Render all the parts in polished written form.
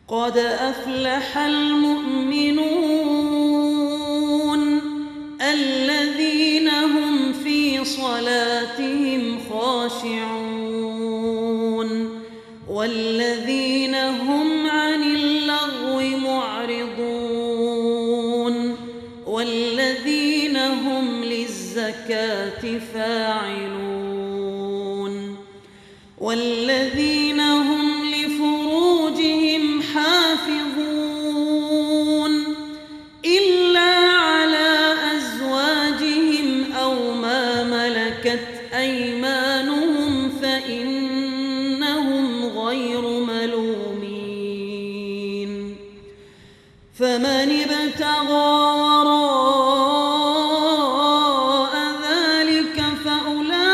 قد أفلح المؤمنون الذين هم في صلاتهم خاشعون والذين هم عن اللغو معرضون والذين هم للزكاة فاعلون والذين هم لفروجهم حافظون إلا على أزواجهم أو ما ملكت أيمانهم فإنهم غير ملومين فمن ابتغى وراء ذلك فأولئك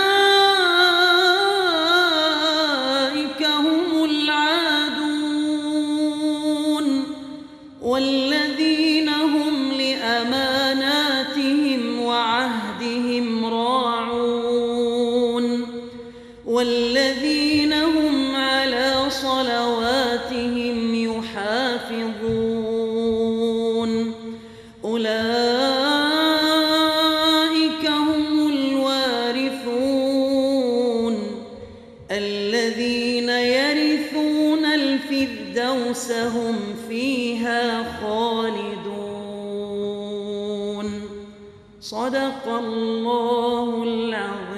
هم العادون والذين هم لأماناتهم وعهدهم راعون والذين هم على صلواتهم يحافظون أولئك هم الوارثون الذين يرثون الفردوس هم فيها خالدون. صدق الله العظيم.